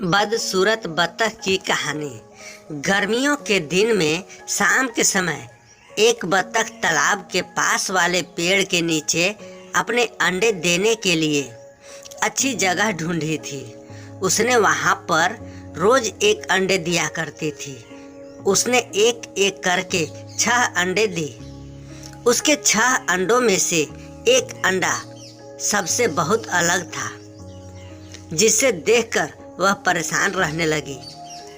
बदसूरत बत्तख की कहानी। गर्मियों के दिन में शाम के समय एक बत्तख तालाब के पास वाले पेड़ के नीचे अपने अंडे देने के लिए अच्छी जगह ढूंढी थी। उसने वहाँ पर रोज एक अंडे दिया करती थी। उसने एक एक करके 6 अंडे दिए। उसके 6 अंडों में से एक अंडा सबसे बहुत अलग था, जिसे देखकर वह परेशान रहने लगी।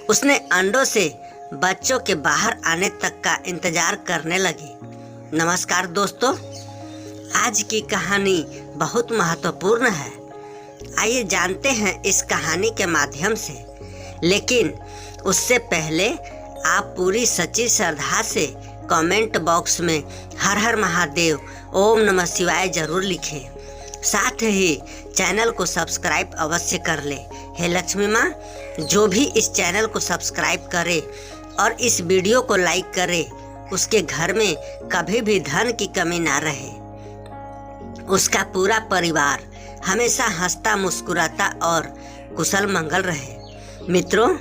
उसने अंडों से बच्चों के बाहर आने तक का इंतजार करने लगी। नमस्कार दोस्तों, आज की कहानी बहुत महत्वपूर्ण है। आइए जानते हैं इस कहानी के माध्यम से। लेकिन उससे पहले आप पूरी सच्ची श्रद्धा से कमेंट बॉक्स में हर हर महादेव, ओम नमः शिवाय जरूर लिखें। साथ ही चैनल को सब्सक्राइब अवश्य कर ले। हे लक्ष्मी माँ, जो भी इस चैनल को सब्सक्राइब करे और इस वीडियो को लाइक करे, उसके घर में कभी भी धन की कमी ना रहे। उसका पूरा परिवार हमेशा हंसता मुस्कुराता और कुशल मंगल रहे। मित्रों,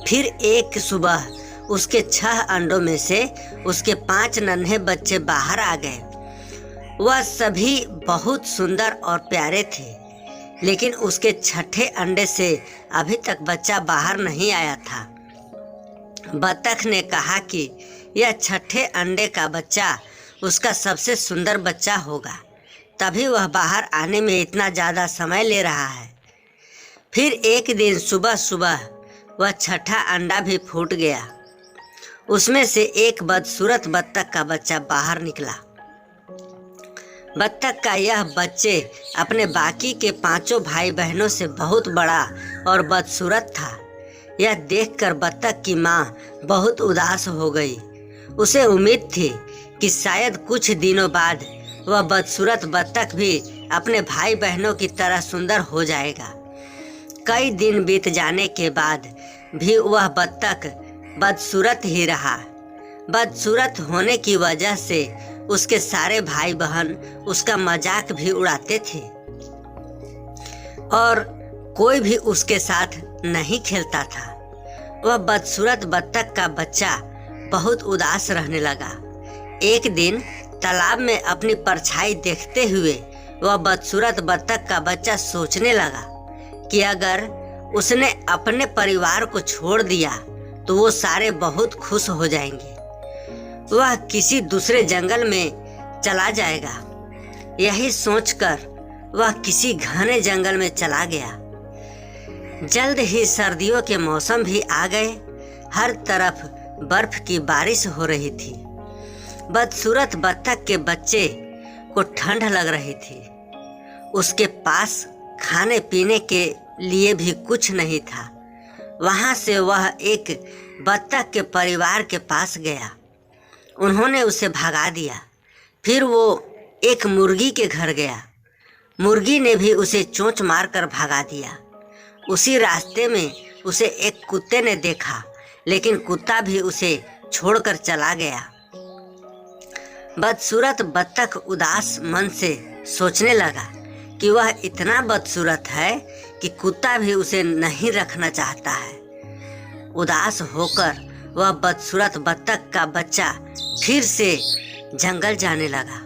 फिर एक सुबह उसके 6 अंडों में से उसके 5 नन्हे बच्चे बाहर आ गए। वह सभी बहुत सुंदर और प्यारे थे, लेकिन उसके 6ठे अंडे से अभी तक बच्चा बाहर नहीं आया था। बत्तख ने कहा कि यह 6ठे अंडे का बच्चा उसका सबसे सुंदर बच्चा होगा, तभी वह बाहर आने में इतना ज़्यादा समय ले रहा है। फिर एक दिन सुबह सुबह वह 6ठा अंडा भी फूट गया। उसमें से एक बदसूरत बत्तख का बच्चा बाहर निकला। बत्तख का यह बच्चे अपने बाकी के 5 भाई बहनों से बहुत बड़ा और बदसूरत था। यह देखकर बत्तख की माँ बहुत उदास हो गई। उसे उम्मीद थी कि शायद कुछ दिनों बाद वह बदसूरत बत्तख भी अपने भाई बहनों की तरह सुंदर हो जाएगा। कई दिन बीत जाने के बाद भी वह बत्तख बदसूरत ही रहा। बदसूरत होने की वजह से उसके सारे भाई बहन उसका मजाक भी उड़ाते थे और कोई भी उसके साथ नहीं खेलता था। वह बदसूरत बत्तख का बच्चा बहुत उदास रहने लगा। एक दिन तालाब में अपनी परछाई देखते हुए वह बदसूरत बत्तख का बच्चा सोचने लगा कि अगर उसने अपने परिवार को छोड़ दिया तो वो सारे बहुत खुश हो जाएंगे। वह किसी दूसरे जंगल में चला जाएगा। यही सोचकर वह किसी घने जंगल में चला गया। जल्द ही सर्दियों के मौसम भी आ गए। हर तरफ बर्फ की बारिश हो रही थी। बदसूरत बत्तख के बच्चे को ठंड लग रही थी। उसके पास खाने पीने के लिए भी कुछ नहीं था। वहां से वह एक बत्तख के परिवार के पास गया। उन्होंने उसे भगा दिया। फिर वो एक मुर्गी के घर गया। मुर्गी ने भी उसे चोंच मारकर भगा दिया। उसी रास्ते में उसे एक कुत्ते ने देखा, लेकिन कुत्ता भी उसे छोड़कर चला गया। बदसूरत बत्तख उदास मन से सोचने लगा कि वह इतना बदसूरत है कि कुत्ता भी उसे नहीं रखना चाहता है। उदास होकर वह बदसूरत बत्तख का बच्चा फिर से जंगल जाने लगा।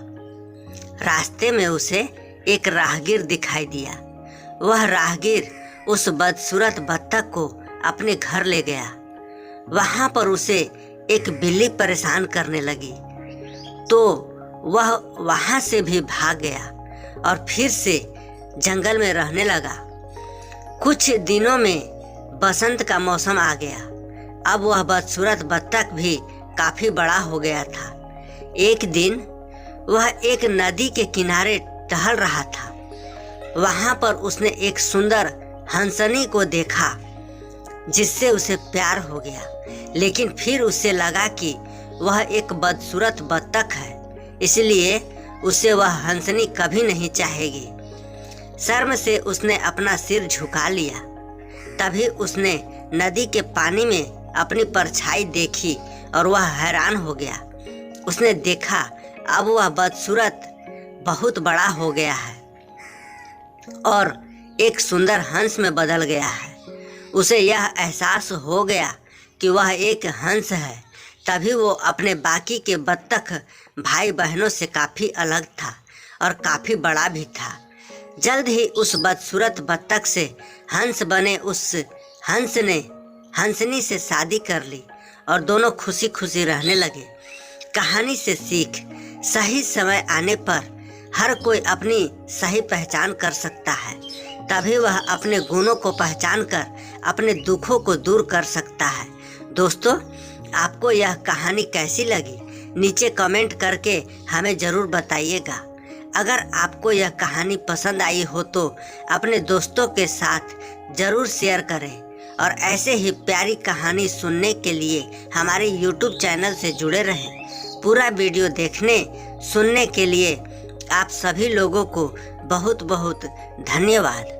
रास्ते में उसे एक राहगीर दिखाई दिया। वह राहगीर उस बदसूरत बत्तख को अपने घर ले गया। वहां पर उसे एक बिल्ली परेशान करने लगी, तो वह वहां से भी भाग गया और फिर से जंगल में रहने लगा। कुछ दिनों में बसंत का मौसम आ गया। अब वह बदसूरत बत्तख भी काफी बड़ा हो गया था। एक दिन वह एक नदी के किनारे टहल रहा था। वहां पर उसने एक सुंदर हंसनी को देखा, जिससे उसे प्यार हो गया। लेकिन फिर उसे लगा कि वह एक बदसूरत बत्तख है, इसलिए उसे वह हंसनी कभी नहीं चाहेगी। शर्म से उसने अपना सिर झुका लिया। तभी उसने नदी के पानी में अपनी परछाई देखी और वह हैरान हो गया। उसने देखा अब वह बदसूरत बहुत बड़ा हो गया है और एक सुंदर हंस में बदल गया है। उसे यह एहसास हो गया कि वह एक हंस है। तभी वो अपने बाकी के बत्तख भाई बहनों से काफ़ी अलग था और काफ़ी बड़ा भी था। जल्द ही उस बदसूरत बत्तख से हंस बने उस हंस ने हंसनी से शादी कर ली और दोनों खुशी खुशी रहने लगे। कहानी से सीख, सही समय आने पर हर कोई अपनी सही पहचान कर सकता है, तभी वह अपने गुणों को पहचान कर अपने दुखों को दूर कर सकता है। दोस्तों, आपको यह कहानी कैसी लगी नीचे कमेंट करके हमें ज़रूर बताइएगा। अगर आपको यह कहानी पसंद आई हो तो अपने दोस्तों के साथ ज़रूर शेयर करें और ऐसे ही प्यारी कहानी सुनने के लिए हमारे YouTube चैनल से जुड़े रहें। पूरा वीडियो देखने सुनने के लिए आप सभी लोगों को बहुत बहुत धन्यवाद।